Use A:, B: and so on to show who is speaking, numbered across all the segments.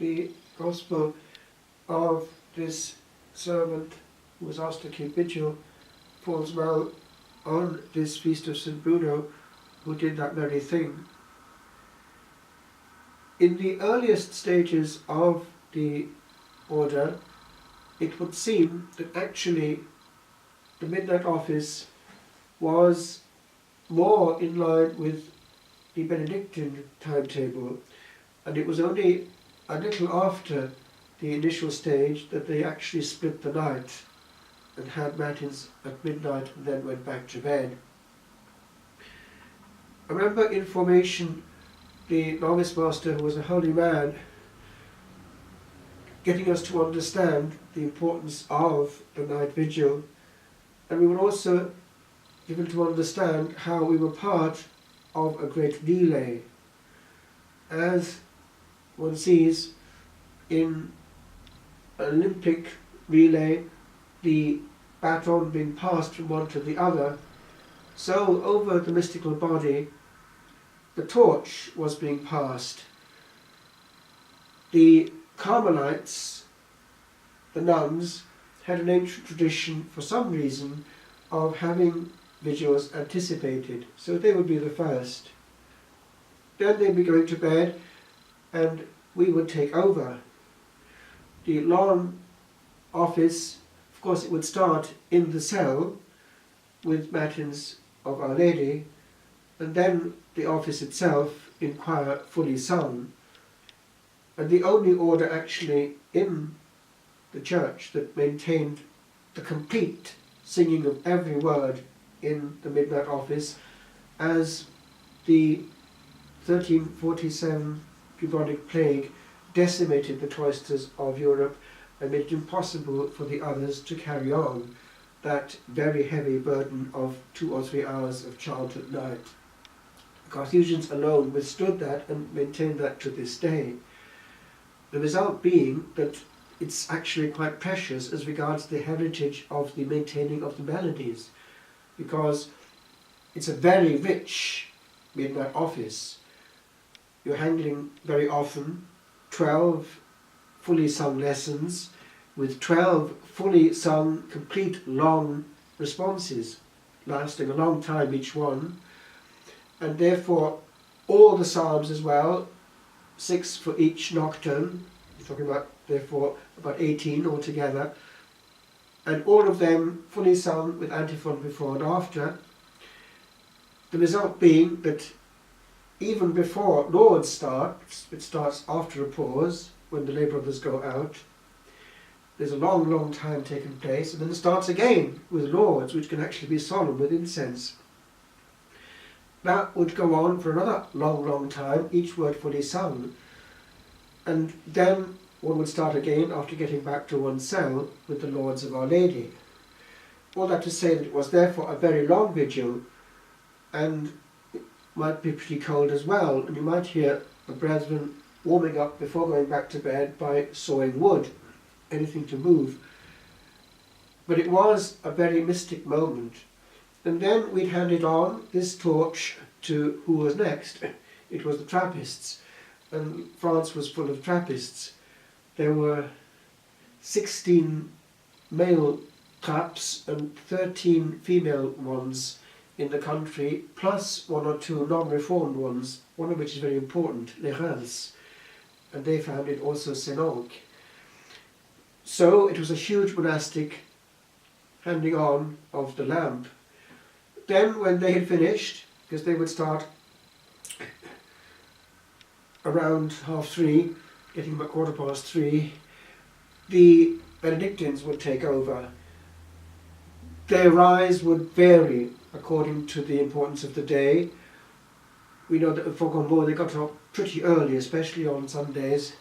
A: the Gospel of this servant who was asked to keep vigil falls well on this feast of St. Bruno, who did that very thing. In the earliest stages of the order, it would seem that actually the midnight office was more in line with the Benedictine timetable, and it was only a little after the initial stage that they actually split the night and had matins at midnight and then went back to bed. I remember in formation the novice master, who was a holy man, getting us to understand the importance of the night vigil, and we were also given to understand how we were part of a great relay. As one sees in an Olympic relay, the baton being passed from one to the other, so over the mystical body the torch was being passed. The Carmelites, the nuns, had an ancient tradition for some reason of having vigils anticipated, so they would be the first. Then they'd be going to bed and we would take over. The long office, of course, it would start in the cell with matins of Our Lady, and then the office itself in choir fully sung. And the only order actually in the church that maintained the complete singing of every word in the midnight office, as the 1347 bubonic plague decimated the cloisters of Europe and made it impossible for the others to carry on that very heavy burden of 2 or 3 hours of chant at night. The Carthusians alone withstood that and maintained that to this day. The result being that it's actually quite precious as regards the heritage of the maintaining of the melodies, because it's a very rich midnight office. You're handling very often 12 fully sung lessons with 12 fully sung, complete, long responses, lasting a long time each one, and therefore all the psalms as well, 6 for each nocturne. We're talking about, therefore, about 18 altogether, and all of them fully sung with antiphon before and after. The result being that even before Lauds starts, it starts after a pause when the lay brothers go out, there's a long, long time taking place, and then it starts again with Lauds, which can actually be solemn with incense. That would go on for another long, long time, each word fully sung. And then one would start again after getting back to one's cell with the Lauds of Our Lady. All that to say that it was therefore a very long vigil, and it might be pretty cold as well, and you might hear the brethren warming up before going back to bed by sawing wood, anything to move. But it was a very mystic moment. And then we'd handed on this torch to who was next. It was the Trappists, and France was full of Trappists. There were 16 male traps and 13 female ones in the country, plus 1 or 2 non-reformed ones, one of which is very important, Les Reims, and they founded also Senonc. So it was a huge monastic handing on of the lamp. Then when they had finished, because they would start around 3:30, getting about 3:15, the Benedictines would take over. Their rise would vary according to the importance of the day. We know that at Faucombeau they got up pretty early, especially on Sundays,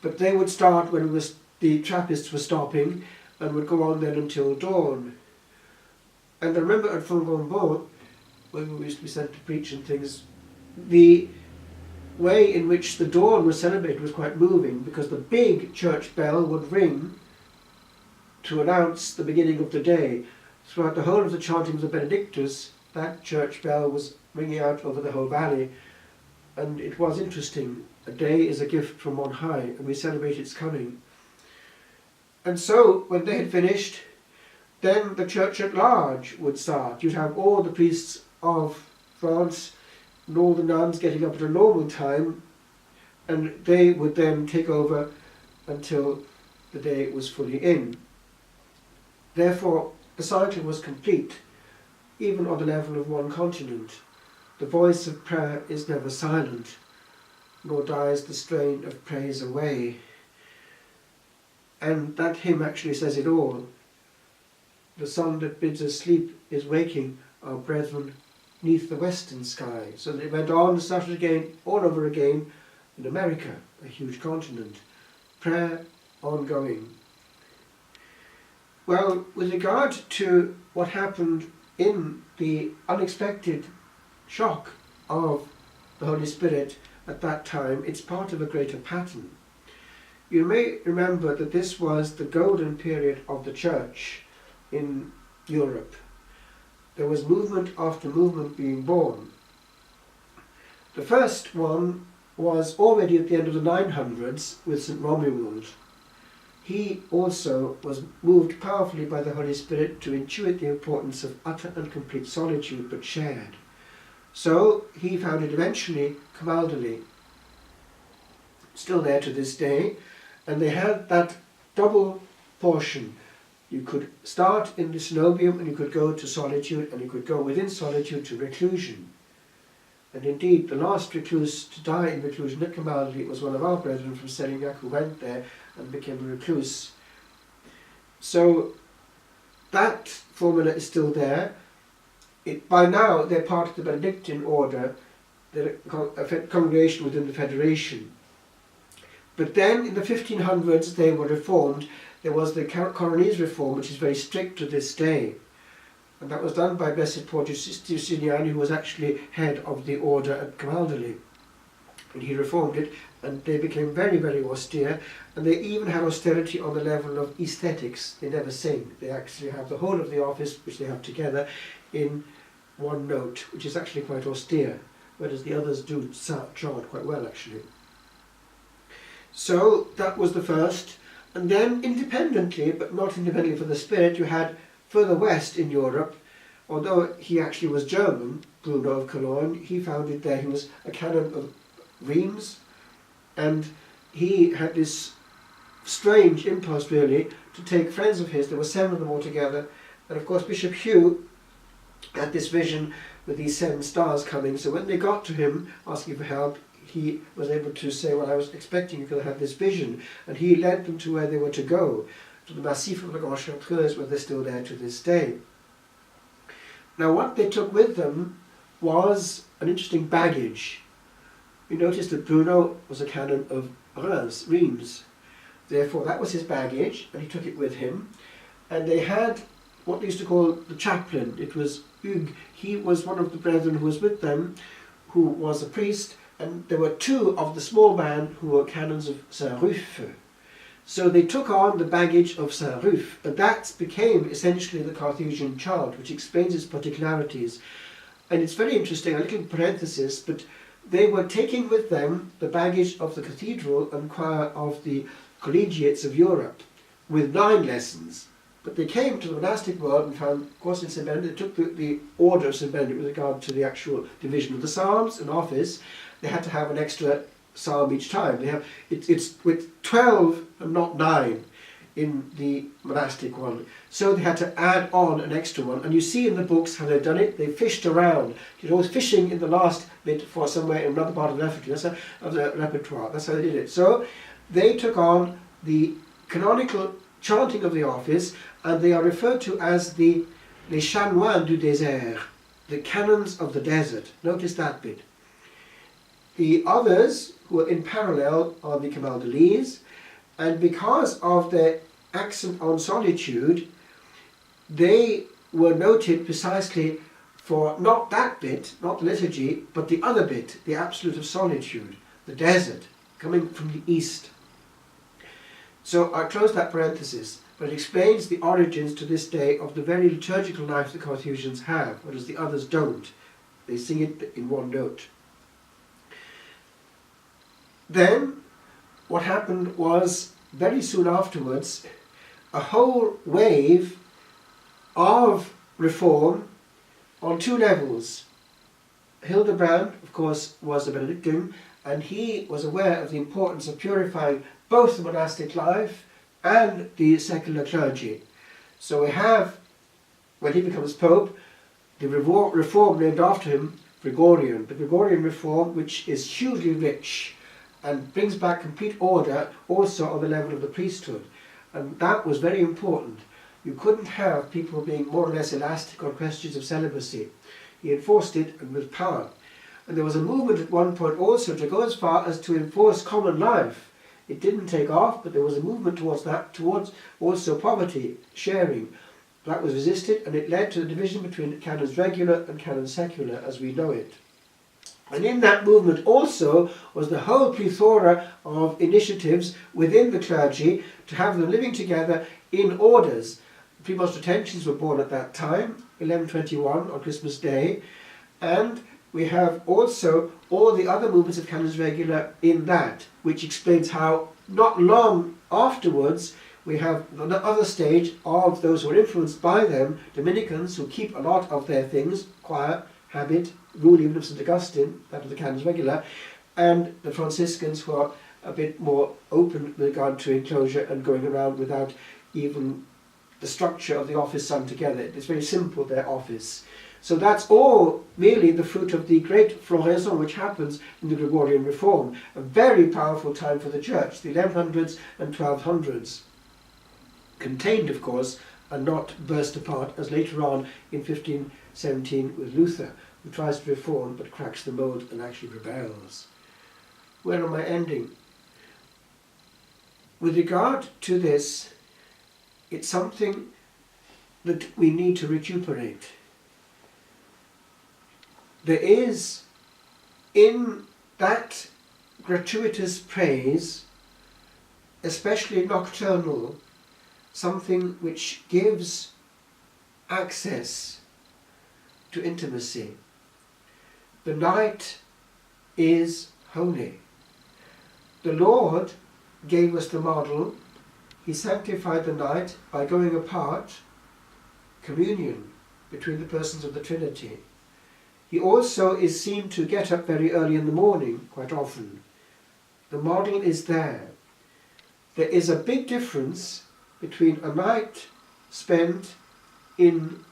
A: but they would start when the Trappists were stopping and would go on then until dawn. And I remember at Faucombeau, when we used to be sent to preach and things, the way in which the dawn was celebrated was quite moving, because the big church bell would ring to announce the beginning of the day. Throughout the whole of the chanting of the Benedictus, that church bell was ringing out over the whole valley. And it was interesting. A day is a gift from on high, and we celebrate its coming. And so, when they had finished, then the church at large would start. You'd have all the priests of France and all the nuns getting up at a normal time, and they would then take over until the day was fully in. Therefore, the cycle was complete, even on the level of one continent. The voice of prayer is never silent, nor dies the strain of praise away. And that hymn actually says it all. The sun that bids us sleep is waking our brethren neath the western sky. So they went on and started again, all over again, in America, a huge continent. Prayer ongoing. Well, with regard to what happened in the unexpected shock of the Holy Spirit at that time, it's part of a greater pattern. You may remember that this was the golden period of the church in Europe. There was movement after movement being born. The first one was already at the end of the 900s with St. Romuald. He also was moved powerfully by the Holy Spirit to intuit the importance of utter and complete solitude, but shared. So he founded eventually Camaldoli, still there to this day, and they had that double portion. You could start in the cenobium and you could go to solitude, and you could go within solitude to reclusion. And indeed, the last recluse to die in reclusion at Camaldoli was one of our brethren from Serignac who went there and became a recluse. So that formula is still there. By now they're part of the Benedictine order, the congregation within the Federation. But then in the 1500s they were reformed. There was the Coronese reform, which is very strict to this day. And that was done by Blessed Poor Justinian, who was actually head of the order at Camaldoli. And he reformed it, and they became very, very austere. And they even have austerity on the level of aesthetics. They never sing. They actually have the whole of the office, which they have together, in one note, which is actually quite austere, whereas the others do chant quite well, actually. So that was the first. And then independently, but not independently for the Spirit, you had further west in Europe, although he actually was German, Bruno of Cologne, he founded there, he was a canon of Reims, and he had this strange impulse really to take friends of his. There were 7 of them all together, and of course Bishop Hugh had this vision with these 7 stars coming, so when they got to him asking for help, he was able to say, well, I was expecting you because I had this vision, and he led them to where they were to go, to the Massif of la Grande Chartreuse, where they're still there to this day. Now what they took with them was an interesting baggage. You notice that Bruno was a canon of Reims. Therefore that was his baggage, and he took it with him. And they had what they used to call the chaplain. It was Hugues. He was one of the brethren who was with them, who was a priest, and there were 2 of the small band who were canons of Saint-Ruf. So they took on the baggage of Saint-Ruf, and that became essentially the Carthusian chant, which explains its particularities. And it's very interesting, a little parenthesis, but they were taking with them the baggage of the cathedral and choir of the collegiates of Europe, with 9 lessons. But they came to the monastic world and found, of course, in St. Benedict, they took the order of St. Benedict with regard to the actual division of the psalms and office. They had to have an extra psalm each time. They have it's with 12 and not 9 in the monastic one. So they had to add on an extra one. And you see in the books how they've done it. They fished around. You're always fishing in the last bit for somewhere in another part of the repertoire. That's how they did it. So they took on the canonical chanting of the office, and they are referred to as les chanoines du désert, the canons of the desert. Notice that bit. The others who are in parallel are the Camaldolis, and because of their accent on solitude, they were noted precisely for not that bit, not the liturgy, but the other bit, the absolute of solitude, the desert, coming from the east. So I close that parenthesis, but it explains the origins to this day of the very liturgical life the Carthusians have, whereas the others don't. They sing it in one note. Then what happened was, very soon afterwards, a whole wave of reform on two levels. Hildebrand, of course, was a Benedictine, and he was aware of the importance of purifying both the monastic life and the secular clergy. So we have, when he becomes Pope, the reform named after him, Gregorian. The Gregorian reform, which is hugely rich and brings back complete order also on the level of the priesthood. And that was very important. You couldn't have people being more or less elastic on questions of celibacy. He enforced it and with power. And there was a movement at one point also to go as far as to enforce common life. It didn't take off, but there was a movement towards that, towards also poverty, sharing. That was resisted, and it led to the division between canons regular and canons secular as we know it. And in that movement also was the whole plethora of initiatives within the clergy to have them living together in orders. Premonstratensians were born at that time, 1121 on Christmas Day, and we have also all the other movements of canons regular in that, which explains how not long afterwards we have the other stage of those who are influenced by them, Dominicans, who keep a lot of their things, choir, habit, rule even of St. Augustine, that of the canons regular, and the Franciscans, who are a bit more open with regard to enclosure and going around without even the structure of the office sung together. It's very simple, their office. So that's all merely the fruit of the great floraison which happens in the Gregorian reform, a very powerful time for the Church, the 1100s and 1200s. Contained, of course, and not burst apart as later on in 1517 with Luther, who tries to reform but cracks the mold and actually rebels. Where am I ending? With regard to this, it's something that we need to recuperate. There is in that gratuitous praise, especially nocturnal, something which gives access to intimacy. The night is holy. The Lord gave us the model. He sanctified the night by going apart, communion between the persons of the Trinity. He also is seen to get up very early in the morning, quite often. The model is there. There is a big difference between a night spent in,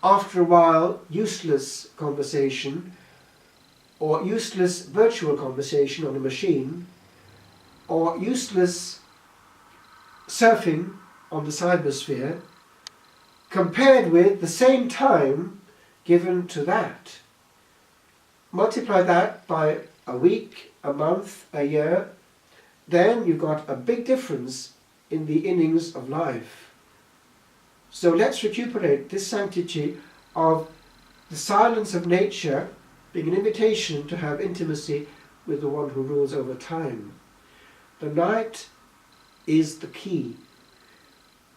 A: after a while, useless conversation or useless virtual conversation on a machine or useless surfing on the cybersphere, compared with the same time given to that. Multiply that by a week, a month, a year, then you've got a big difference in the innings of life. So let's recuperate this sanctity of the silence of nature being an invitation to have intimacy with the one who rules over time. The night is the key,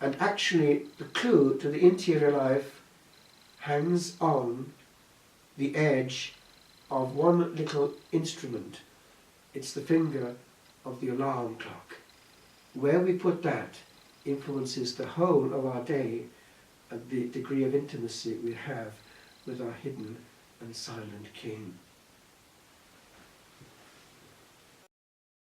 A: and actually the clue to the interior life hangs on the edge of one little instrument. It's the finger of the alarm clock. Where we put that influences the whole of our day and the degree of intimacy we have with our hidden and silent King.